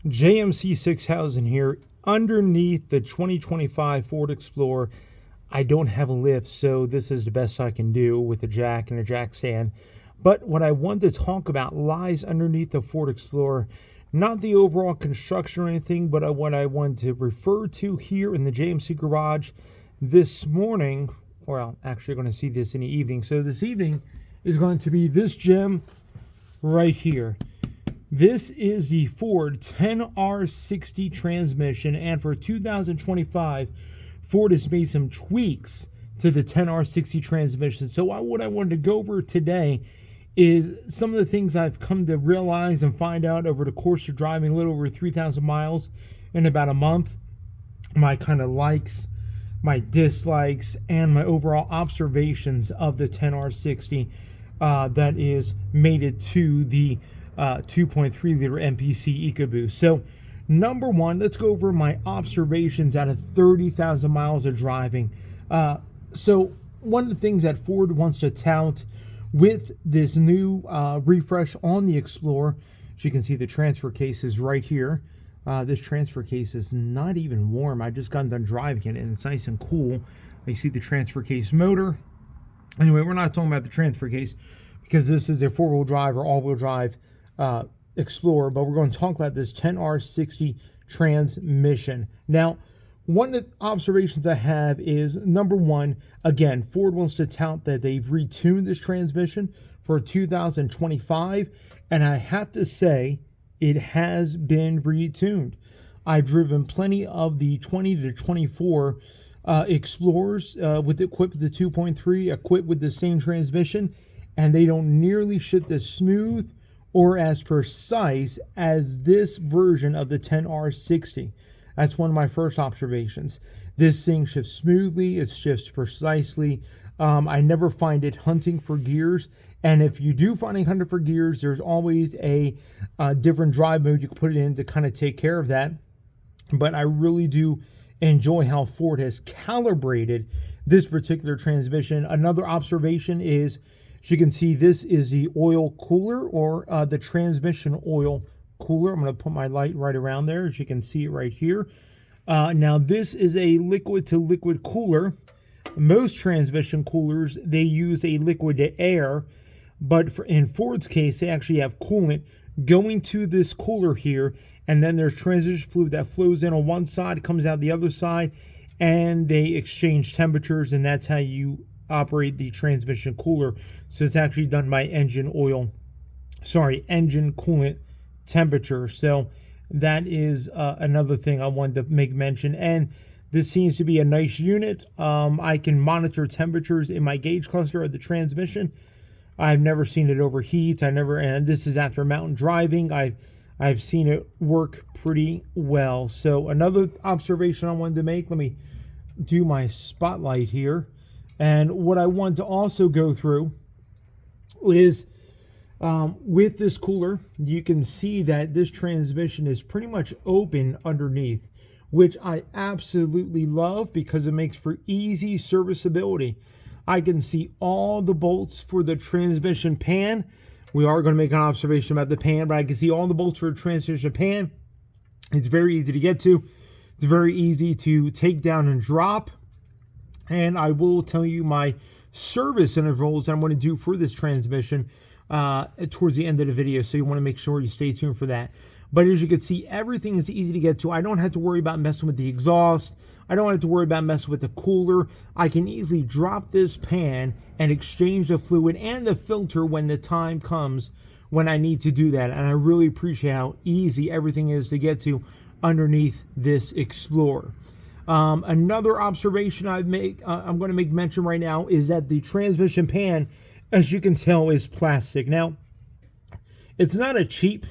JMC 6000 here underneath the 2025 Ford Explorer. I don't have a lift, so this is the best I can do with a jack and a jack stand. But what I want to talk about lies underneath the Ford Explorer, not the overall construction or anything, but what I want to refer to here in the JMC garage this morning. Well, actually, you're going to see this in the evening. So this evening is going to be this gem right here. This is the Ford 10R60 transmission, and for 2025, Ford has made some tweaks to the 10R60 transmission. So what I wanted to go over today is some of the things I've come to realize and find out over the course of driving a little over 3,000 miles in about a month. My kind of likes, my dislikes, and my overall observations of the 10R60 that is mated to the 2.3 liter MPC EcoBoost. So number one, let's go over my observations out of 30,000 miles of driving. So one of the things that Ford wants to tout with this new refresh on the Explorer, as you can see, the transfer case is right here. This transfer case is not even warm. I just got done driving it and it's nice and cool. You see the transfer case motor. Anyway, we're not talking about the transfer case because this is a four-wheel drive or all-wheel drive Explorer, but we're going to talk about this 10R60 transmission. Now, one of the observations I have is, number one, again, Ford wants to tout that they've retuned this transmission for 2025, and I have to say it has been retuned. I've driven plenty of the 20 to 24 Explorers equipped with the 2.3, equipped with the same transmission, and they don't nearly ship as smooth or as precise as this version of the 10R60. That's one of my first observations. This thing shifts smoothly, it shifts precisely. I never find it hunting for gears, and if you do find it hunting for gears, there's always a different drive mode you can put it in to kind of take care of that. But I really do enjoy how Ford has calibrated this particular transmission. Another observation is, as you can see, this is the oil cooler, or the transmission oil cooler. I'm going to put my light right around there, as you can see it right here. Now, this is a liquid-to-liquid cooler. Most transmission coolers, they use a liquid to air, but in Ford's case, they actually have coolant going to this cooler here, and then there's transition fluid that flows in on one side, comes out the other side, and they exchange temperatures, and that's how you operate the transmission cooler. So it's actually done by engine coolant temperature. So that is another thing I wanted to make mention. And this seems to be a nice unit. I can monitor temperatures in my gauge cluster of the transmission. I've never seen it overheat. And this is after mountain driving. I've seen it work pretty well. So another observation I wanted to make, let me do my spotlight here. And what I want to also go through is with this cooler, you can see that this transmission is pretty much open underneath, which I absolutely love because it makes for easy serviceability. I can see all the bolts for the transmission pan. We are going to make an observation about the pan, but I can see all the bolts for the transmission pan. It's very easy to get to. It's very easy to take down and drop. And I will tell you my service intervals that I'm going to do for this transmission towards the end of the video. So you want to make sure you stay tuned for that. But as you can see, everything is easy to get to. I don't have to worry about messing with the exhaust. I don't have to worry about messing with the cooler. I can easily drop this pan and exchange the fluid and the filter when the time comes when I need to do that. And I really appreciate how easy everything is to get to underneath this Explorer. Another observation I'm going to make mention right now is that the transmission pan, as you can tell, is plastic. Now, it's not a cheap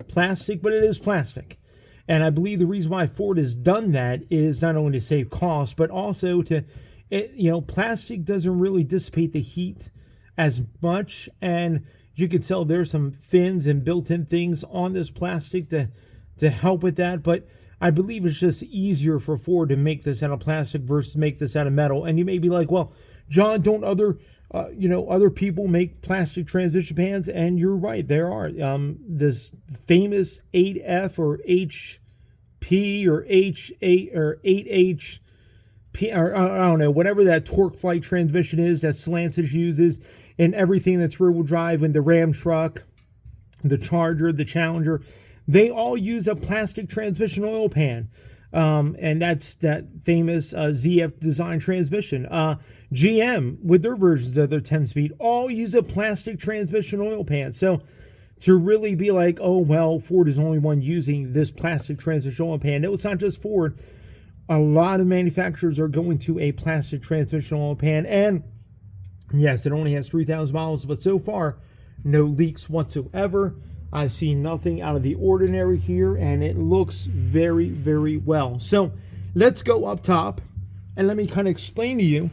plastic, but it is plastic. And I believe the reason why Ford has done that is not only to save cost, but also to, plastic doesn't really dissipate the heat as much. And you can tell there's some fins and built-in things on this plastic to help with that. But I believe it's just easier for Ford to make this out of plastic versus make this out of metal. And you may be like, well, John, don't other Other people make plastic transmission pans, and you're right, there are. This famous 8F or HP or H8 or 8H, or I don't know, whatever that torque flight transmission is that Stellantis uses in everything that's rear wheel drive, in the Ram truck, the Charger, the Challenger, they all use a plastic transmission oil pan. And that's that famous ZF design transmission. GM, with their versions of their 10-speed, all use a plastic transmission oil pan. So to really be like, oh, well, Ford is the only one using this plastic transmission oil pan. No, it's not just Ford. A lot of manufacturers are going to a plastic transmission oil pan. And yes, it only has 3,000 miles, but so far, no leaks whatsoever. I see nothing out of the ordinary here, and it looks very, very well. So let's go up top, and let me kind of explain to you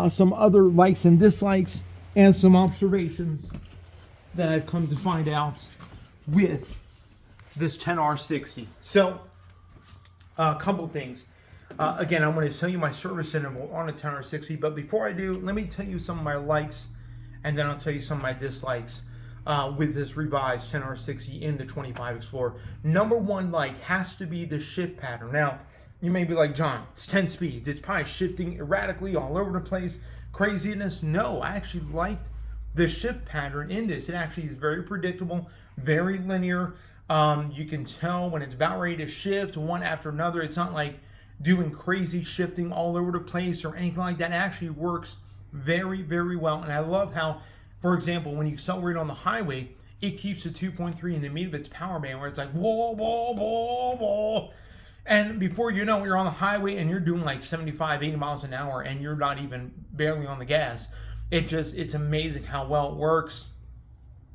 some other likes and dislikes and some observations that I've come to find out with this 10R60. So a couple things. Again, I'm going to tell you my service interval on a 10R60, but before I do, let me tell you some of my likes, and then I'll tell you some of my dislikes with this revised 10R60 in the 25 Explorer. Number one like has to be the shift pattern. Now, you may be like, John, it's 10 speeds. It's probably shifting erratically all over the place. Craziness. No, I actually liked the shift pattern in this. It actually is very predictable, very linear. You can tell when it's about ready to shift one after another. It's not like doing crazy shifting all over the place or anything like that. It actually works very, very well. And I love how, for example, when you accelerate on the highway, it keeps the 2.3 in the meat of its power band, where it's like, whoa, whoa, whoa, whoa. And before you know it, you're on the highway and you're doing like 75, 80 miles an hour, and you're not even barely on the gas. It's amazing how well it works.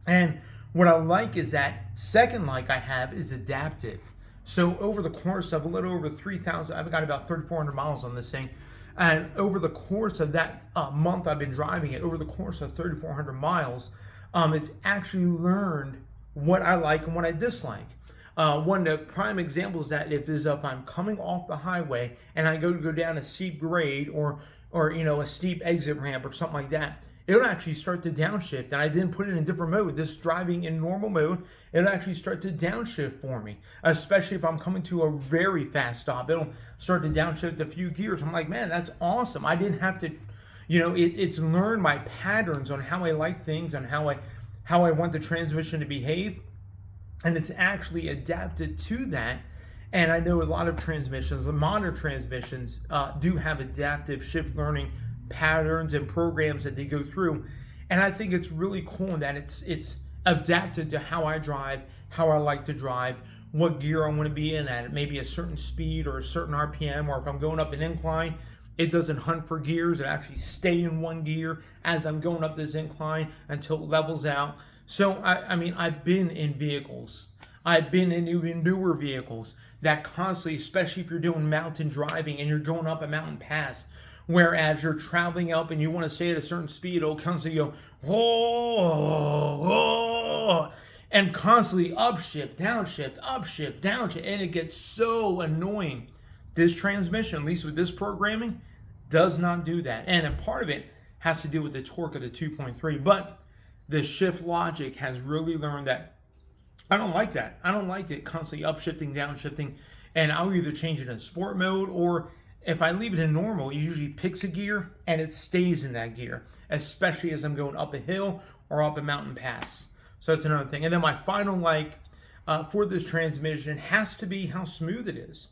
And what I like is that second like I have is adaptive. So over the course of a little over 3,000, I've got about 3,400 miles on this thing. And over the course of that month I've been driving it, over the course of 3,400 miles, it's actually learned what I like and what I dislike. One of the prime examples that if I'm coming off the highway and I go down a steep grade or a steep exit ramp or something like that, it'll actually start to downshift. And I didn't put it in different mode. This driving in normal mode, it'll actually start to downshift for me, especially if I'm coming to a very fast stop. It'll start to downshift a few gears. I'm like, man, that's awesome. I didn't have to, it's learned my patterns on how I like things and how I want the transmission to behave. And it's actually adapted to that. And I know a lot of transmissions, the modern transmissions, do have adaptive shift learning patterns and programs that they go through. And I think it's really cool that it's adapted to how I drive, how I like to drive, what gear I want to be in at maybe a certain speed or a certain RPM, or if I'm going up an incline, it doesn't hunt for gears. It actually stay in one gear as I'm going up this incline until it levels out. So, I mean, I've been in vehicles. I've been in even newer vehicles that constantly, especially if you're doing mountain driving and you're going up a mountain pass, whereas you're traveling up and you want to stay at a certain speed, it'll constantly go, whoa, whoa, and constantly upshift, downshift, and it gets so annoying. This transmission, at least with this programming, does not do that. And a part of it has to do with the torque of the 2.3, but the shift logic has really learned that I don't like that. I don't like it constantly upshifting, downshifting, and I'll either change it in sport mode, or if I leave it in normal, it usually picks a gear and it stays in that gear, especially as I'm going up a hill or up a mountain pass. So that's another thing. And then my final like for this transmission has to be how smooth it is.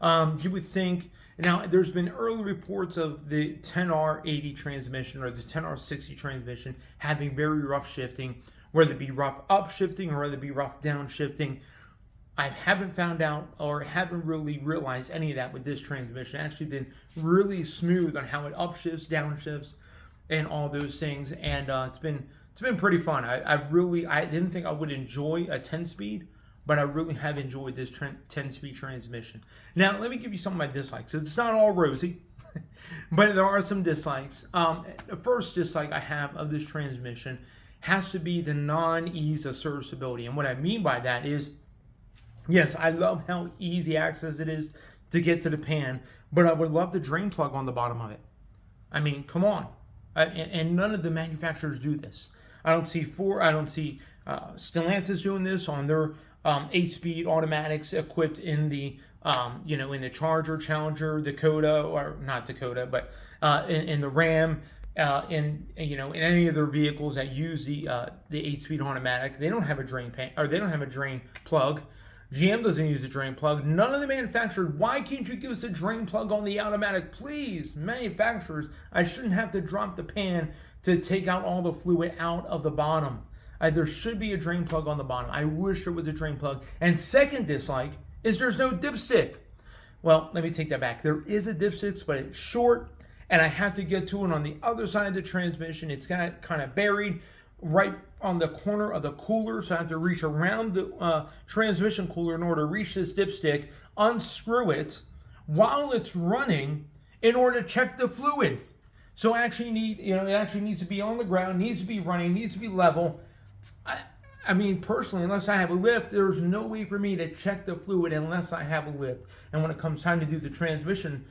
You would think, now there's been early reports of the 10R80 transmission or the 10R60 transmission having very rough shifting, whether it be rough upshifting or whether it be rough downshifting. I haven't found out or haven't really realized any of that with this transmission. It's actually been really smooth on how it upshifts, downshifts, and all those things. And it's been pretty fun. I didn't think I would enjoy a 10-speed, but I really have enjoyed this 10-speed transmission. Now, let me give you some of my dislikes. It's not all rosy, but there are some dislikes. The first dislike I have of this transmission has to be the non-ease of serviceability. And what I mean by that is, yes, I love how easy access it is to get to the pan, but I would love the drain plug on the bottom of it. I mean, come on. And none of the manufacturers do this. I don't see Stellantis doing this on their 8-speed automatics equipped in the in the Charger, Challenger, Dakota, or not Dakota, but in the Ram, in any of their vehicles that use the 8-speed automatic. They don't have a drain pan, or they don't have a drain plug. GM doesn't use a drain plug. None of the manufacturers. Why can't you give us a drain plug on the automatic? Please, manufacturers, I shouldn't have to drop the pan to take out all the fluid out of the bottom. There should be a drain plug on the bottom. I wish there was a drain plug. And second dislike is there's no dipstick. Well, let me take that back. There is a dipstick, but it's short, and I have to get to it on the other side of the transmission. It's got kind of buried right on the corner of the cooler, so I have to reach around the transmission cooler in order to reach this dipstick, unscrew it while it's running in order to check the fluid. So I actually need, it actually needs to be on the ground, needs to be running, needs to be level. I mean, personally, unless I have a lift, there's no way for me to check the fluid unless I have a lift. And when it comes time to do the transmission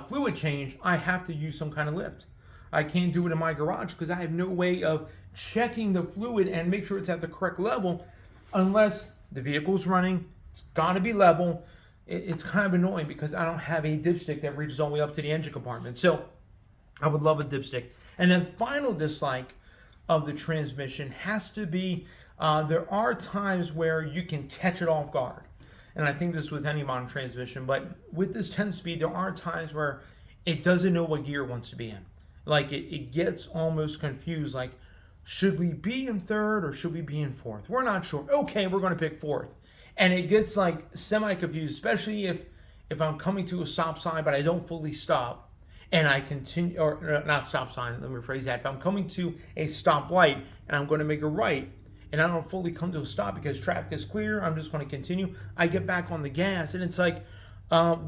fluid change, I have to use some kind of lift. I can't do it in my garage because I have no way of checking the fluid and make sure it's at the correct level unless the vehicle's running. It's got to be level. It's kind of annoying because I don't have a dipstick that reaches all the way up to the engine compartment. So I would love a dipstick. And then final dislike of the transmission has to be there are times where you can catch it off guard. And I think this is with any modern transmission, but with this 10-speed, there are times where it doesn't know what gear it wants to be in. Like it gets almost confused, like, should we be in third or should we be in fourth? We're not sure. Okay, we're going to pick fourth. And it gets like semi-confused, especially if I'm coming to a stop sign, but I don't fully stop. And I continue, or not stop sign, let me rephrase that. If I'm coming to a stop light and I'm going to make a right, and I don't fully come to a stop because traffic is clear, I'm just going to continue. I get back on the gas, and it's like,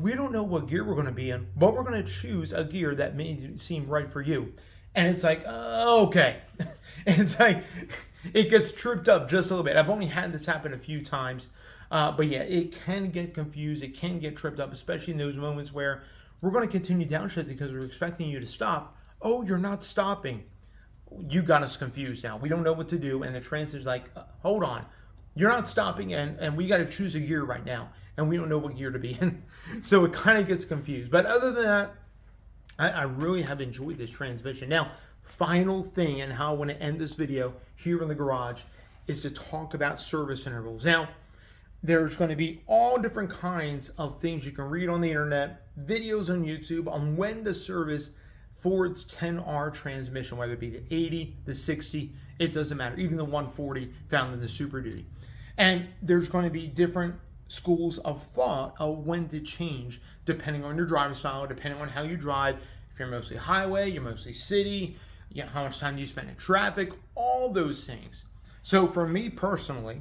we don't know what gear we're going to be in, but we're going to choose a gear that may seem right for you. And it's like, okay. And it's like, it gets tripped up just a little bit. I've only had this happen a few times. But yeah, it can get confused. It can get tripped up, especially in those moments where we're going to continue downshift because we're expecting you to stop. Oh, you're not stopping. You got us confused now. We don't know what to do. And the transmitter's like, hold on. You're not stopping, and we got to choose a gear right now. And we don't know what gear to be in. So it kind of gets confused. But other than that, I really have enjoyed this transmission. Now, final thing, and how I want to end this video here in the garage, is to talk about service intervals. Now, there's going to be all different kinds of things you can read on the internet, videos on YouTube on when to service Ford's 10R transmission, whether it be the 80, the 60, it doesn't matter, even the 140 found in the Super Duty. And there's going to be different schools of thought of when to change, depending on your driving style, depending on how you drive. If you're mostly highway, you're mostly city, how much time do you spend in traffic, all those things. So for me personally,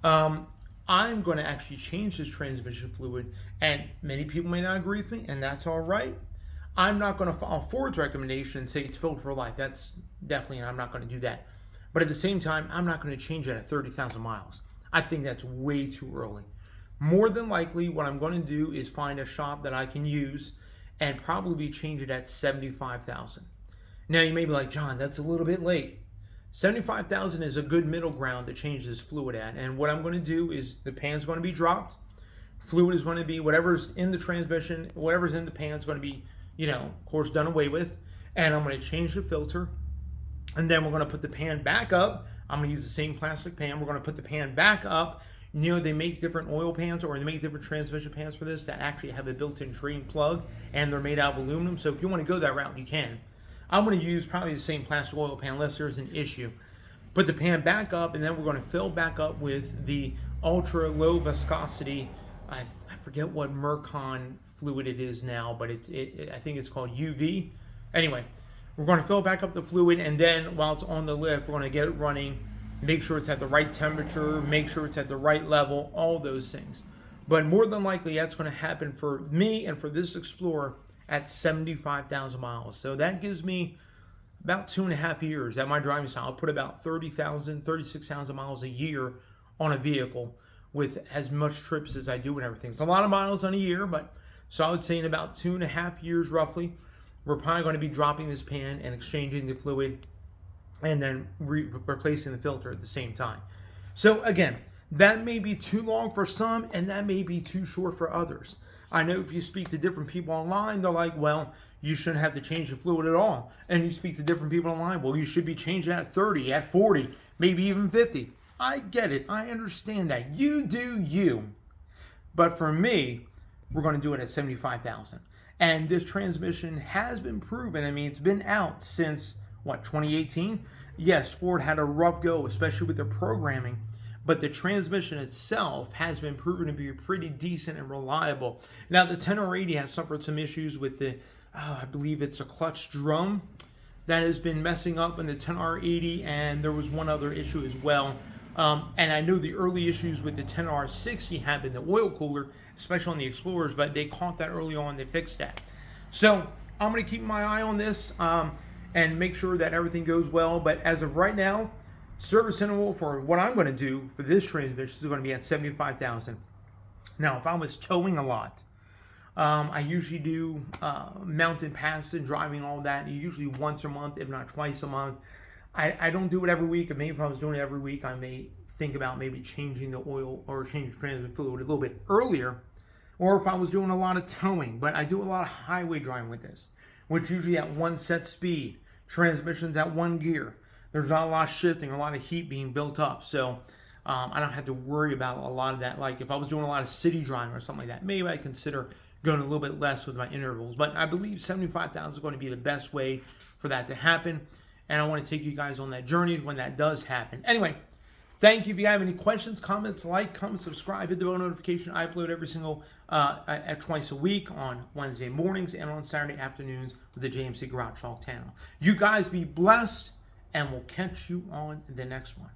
I'm going to actually change this transmission fluid, and many people may not agree with me, and that's all right. I'm not going to follow Ford's recommendation and say it's filled for life. That's definitely, I'm not going to do that. But at the same time, I'm not going to change it at 30,000 miles. I think that's way too early. More than likely, what I'm going to do is find a shop that I can use and probably change it at 75,000. Now, you may be like, John, that's a little bit late. 75,000 is a good middle ground to change this fluid at. And what I'm going to do is the pan's going to be dropped. Fluid is going to be whatever's in the transmission, whatever's in the pan is going to be, of course, done away with. And I'm going to change the filter. And then we're going to put the pan back up. I'm going to use the same plastic pan. We're going to put the pan back up. They make different oil pans, or they make different transmission pans for this that actually have a built-in drain plug, and they're made out of aluminum. So if you want to go that route, you can. I'm going to use probably the same plastic oil pan unless there's an issue. Put the pan back up, and then we're going to fill back up with the ultra low viscosity. I forget what Mercon fluid it is now, but I think it's called UV. Anyway, we're going to fill back up the fluid, and then while it's on the lift, we're going to get it running, make sure it's at the right temperature, make sure it's at the right level, all those things. But more than likely, that's going to happen for me and for this Explorer at 75,000 miles. So that gives me about 2.5 years at my driving style. I'll put about 30,000, 36,000 miles a year on a vehicle with as much trips as I do and everything. It's a lot of miles on a year, but so I would say in about 2.5 years roughly, we're probably going to be dropping this pan and exchanging the fluid and then replacing the filter at the same time. So again, that may be too long for some and that may be too short for others. I know if you speak to different people online, they're like, well, you shouldn't have to change the fluid at all. And you speak to different people online, well, you should be changing at 30, at 40, maybe even 50. I get it. I understand that. You do you. But for me, we're going to do it at 75,000. And this transmission has been proven. I mean, it's been out since, what, 2018? Yes, Ford had a rough go, especially with their programming. But the transmission itself has been proven to be pretty decent and reliable. Now, the 10R80 has suffered some issues with the, I believe it's a clutch drum that has been messing up in the 10R80, and there was one other issue as well. And I know the early issues with the 10R60 have been the oil cooler, especially on the Explorers, but they caught that early on, they fixed that. So I'm going to keep my eye on this and make sure that everything goes well. But as of right now, service interval for what I'm going to do for this transmission is going to be at 75,000. Now, if I was towing a lot, I usually do mountain passes and driving, all that, usually once a month, if not twice a month. I don't do it every week, and maybe if I was doing it every week, I may think about maybe changing the oil or changing the transmission fluid a little bit earlier, or if I was doing a lot of towing. But I do a lot of highway driving with this, which usually at one set speed, transmissions at one gear. There's not a lot of shifting, a lot of heat being built up, so I don't have to worry about a lot of that. Like if I was doing a lot of city driving or something like that, maybe I'd consider going a little bit less with my intervals. But I believe 75,000 is going to be the best way for that to happen. And I want to take you guys on that journey when that does happen. Anyway, thank you. If you have any questions, comments, like, comment, subscribe, hit the bell notification. I upload every single, twice a week on Wednesday mornings and on Saturday afternoons with the JMC Garage Talk channel. You guys be blessed, and we'll catch you on the next one.